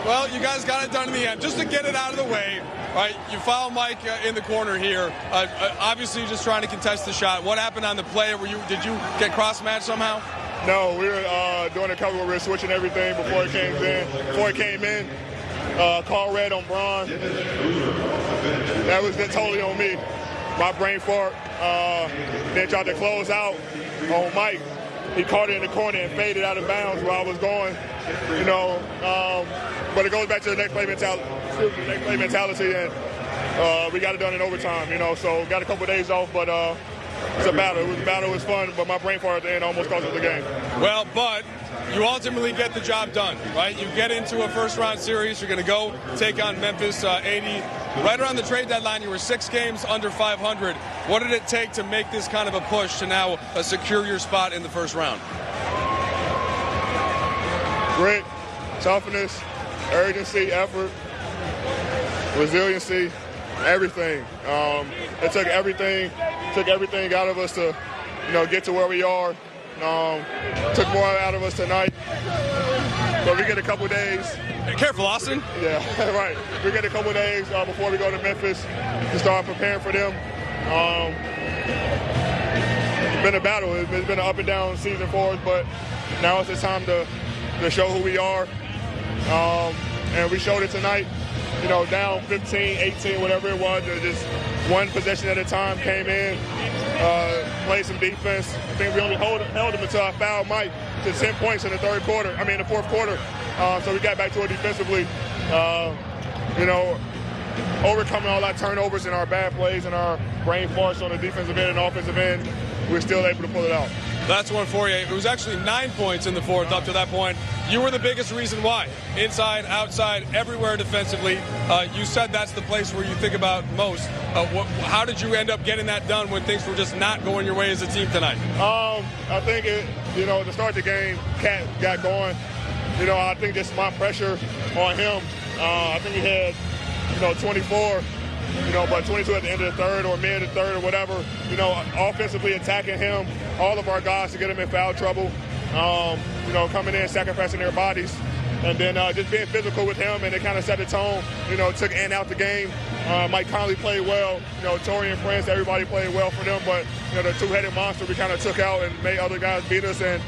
Well, you guys got it done in the end. Just to get it out of the way, right? You foul Mike in the corner here. Obviously, just trying to contest the shot. What happened on the play? Did you get cross-matched somehow? No, we were doing a cover where we were switching everything before it came in. Call red on Bron. That was totally on me. My brain fart. Then tried to close out on Mike. He caught it in the corner and faded out of bounds where I was going. But it goes back to the next play mentality. And we got it done in overtime. So got a couple of days off, but it's a battle. It was fun, but my brain fart at the end almost cost us the game. Well, but you ultimately get the job done, right? You get into a first-round series. You're going to go take on Memphis 80. Right around the trade deadline, you were 6 games under 500. What did it take to make this kind of a push to now secure your spot in the first round? Grit, toughness, urgency, effort, resiliency, everything. It took everything out of us to, get to where we are. Took more out of us tonight. But we get a couple days. Careful, Austin. Yeah, right. We get a couple days before we go to Memphis to start preparing for them. It's been a battle. It's been an up and down season for us, but now it's the time to show who we are. And we showed it tonight. Down 15, 18, whatever it was. Just one possession at a time, came in, played some defense. I think we only held them until I fouled Mike to 10 points in the fourth quarter. So we got back to it defensively. Overcoming all our turnovers and our bad plays and our brain farts on the defensive end and offensive end, we're still able to pull it out. That's one for you. It was actually 9 points in the fourth up to that point. You were the biggest reason why. Inside, outside, everywhere defensively. You said that's the place where you think about most. How did you end up getting that done when things were just not going your way as a team tonight? I think to start the game, Cat got going. I think just my pressure on him. I think he had, 24. But 22 at the end of the third or mid of the third or whatever, offensively attacking him, all of our guys to get him in foul trouble, coming in, sacrificing their bodies, and then just being physical with him, and it kind of set the tone, took Ant out the game. Mike Conley played well, Tori and Prince, everybody played well for them, but, the two-headed monster we kind of took out and made other guys beat us, and,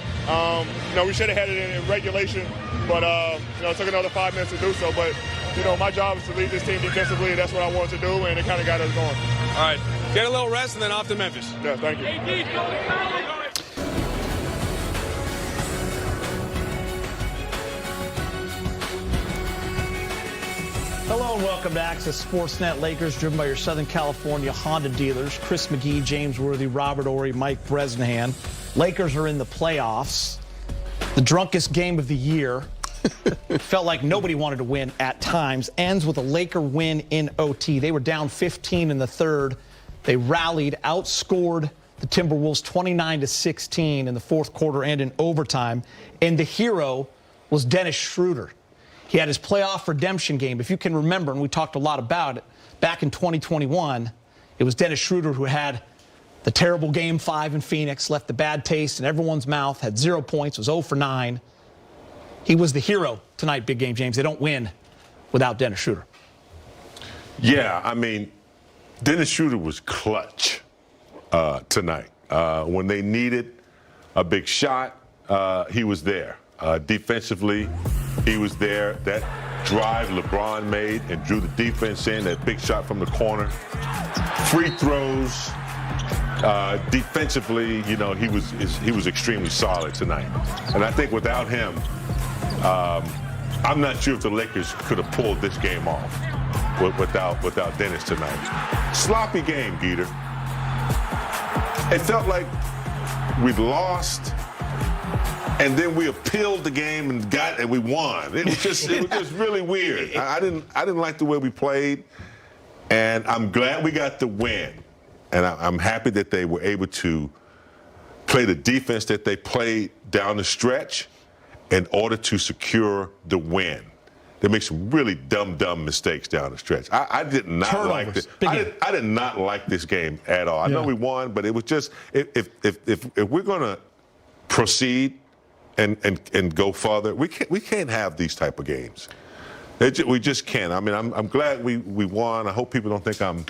we should have had it in regulation, but, it took another 5 minutes to do so, but, my job is to lead this team defensively, and that's what I wanted to do, and it kind of got us going. All right, get a little rest and then off to Memphis. Yeah, thank you. Hello and welcome to Access Sportsnet. Lakers driven by your Southern California Honda dealers. Chris McGee, James Worthy, Robert Ory, Mike Bresnahan. Lakers are in the playoffs. The drunkest game of the year. Felt like nobody wanted to win at times. Ends with a Laker win in OT. They were down 15 in the third. They rallied, outscored the Timberwolves 29-16 in the fourth quarter and in overtime. And the hero was Dennis Schroeder. He had his playoff redemption game. If you can remember, and we talked a lot about it, back in 2021, it was Dennis Schroeder who had the terrible Game 5 in Phoenix, left the bad taste in everyone's mouth, had 0 points, was 0 for 9. He was the hero tonight, Big Game James. They don't win without Dennis Schroeder. Yeah, Dennis Schroeder was clutch tonight. When they needed a big shot, he was there. Defensively, he was there. That drive LeBron made and drew the defense in, that big shot from the corner. Free throws. Defensively, he was extremely solid tonight. And I think without him, I'm not sure if the Lakers could have pulled this game off without Dennis tonight. Sloppy game, Geeter. It felt like we'd lost, and then we appealed the game and we won. It was just really weird. I didn't like the way we played, and I'm glad we got the win. And I'm happy that they were able to play the defense that they played down the stretch in order to secure the win. They make some really dumb mistakes down the stretch. I did not like this. I did not like this game at all. I know we won, but it was just if we're gonna proceed and go further, we can't have these type of games. We just can't. I mean, I'm glad we won. I hope people don't think I'm,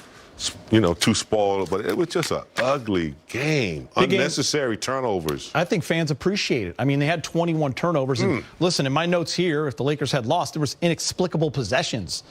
too spoiled, but it was just an ugly game. Unnecessary turnovers. I think fans appreciate it. I mean, they had 21 turnovers. And listen, in my notes here, if the Lakers had lost, there was inexplicable possessions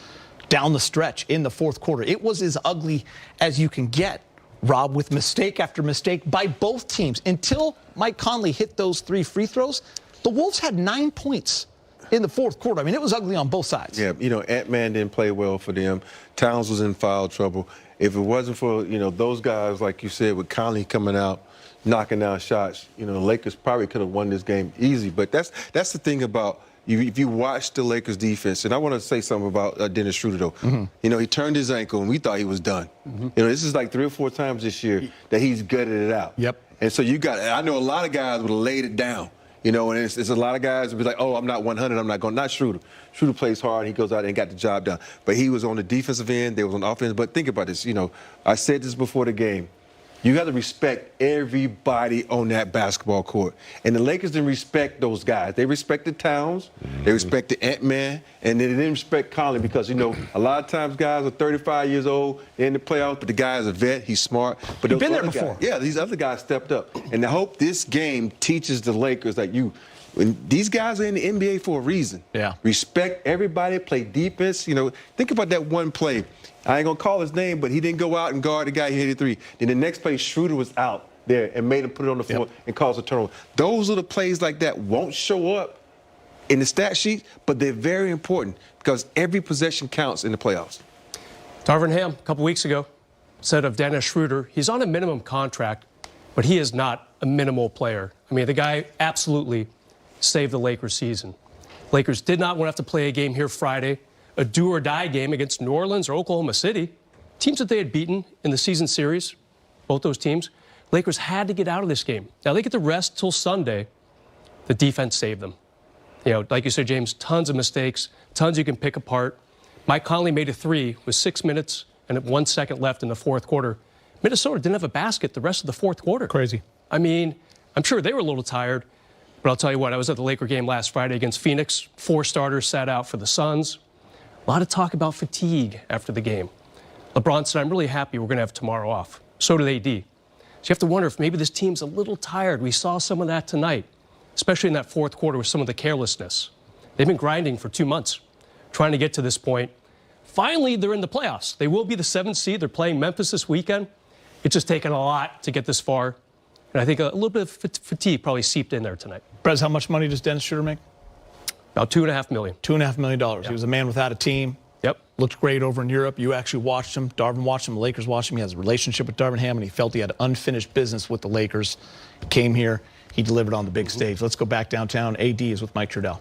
down the stretch in the fourth quarter. It was as ugly as you can get, Rob, with mistake after mistake by both teams. Until Mike Conley hit those 3 free throws, the Wolves had 9 points in the fourth quarter. I mean, it was ugly on both sides. Yeah, Ant-Man didn't play well for them. Towns was in foul trouble. If it wasn't for, those guys, like you said, with Conley coming out, knocking down shots, the Lakers probably could have won this game easy. But that's the thing about, if you watch the Lakers defense, and I want to say something about Dennis Schroeder, though. He turned his ankle, and we thought he was done. This is like 3 or 4 times this year that he's gutted it out. Yep. And so I know a lot of guys would have laid it down. And it's a lot of guys would be like, oh, I'm not 100, I'm not going. Not Schroeder. Schroeder plays hard, he goes out and got the job done. But he was on the defensive end, they was on offense. But think about this, I said this before the game. You got to respect everybody on that basketball court. And the Lakers didn't respect those guys. They respected Towns, they respected Ant-Man, and they didn't respect Conley because, a lot of times guys are 35 years old, they're in the playoffs, but the guy is a vet, he's smart. But He's been there before. These other guys stepped up. And I hope this game teaches the Lakers that when these guys are in the NBA for a reason. Yeah. Respect everybody, play defense. Think about that one play. I ain't going to call his name, but he didn't go out and guard the guy who hit a 3. Then the next play, Schroeder was out there and made him put it on the floor and cause a turnover. Those are the plays like that won't show up in the stat sheet, but they're very important because every possession counts in the playoffs. Darvin Ham, a couple weeks ago, said of Dennis Schroeder, he's on a minimum contract, but he is not a minimal player. I mean, the guy absolutely saved the Lakers season. Lakers did not want to have to play a game here Friday, a do-or-die game against New Orleans or Oklahoma City, teams that they had beaten in the season series, both those teams. Lakers had to get out of this game. Now, they get to rest till Sunday. The defense saved them. Like you said, James, tons of mistakes, tons you can pick apart. Mike Conley made a 3 with 6 minutes and 1 second left in the fourth quarter. Minnesota didn't have a basket the rest of the fourth quarter. Crazy. I mean, I'm sure they were a little tired, but I'll tell you what, I was at the Laker game last Friday against Phoenix. 4 starters sat out for the Suns. A lot of talk about fatigue after the game. LeBron said, I'm really happy we're going to have tomorrow off. So did AD. So you have to wonder if maybe this team's a little tired. We saw some of that tonight, especially in that fourth quarter with some of the carelessness. They've been grinding for 2 months, trying to get to this point. Finally, they're in the playoffs. They will be the 7th seed. They're playing Memphis this weekend. It's just taken a lot to get this far. And I think a little bit of fatigue probably seeped in there tonight. Brez, how much money does Dennis Schroeder make? About $2.5 million. $2.5 million. Yeah. He was a man without a team. Yep. Looked great over in Europe. You actually watched him. Darvin watched him. The Lakers watched him. He has a relationship with Darvin Ham, and he felt he had unfinished business with the Lakers. Came here. He delivered on the big stage. Let's go back downtown. AD is with Mike Trudell.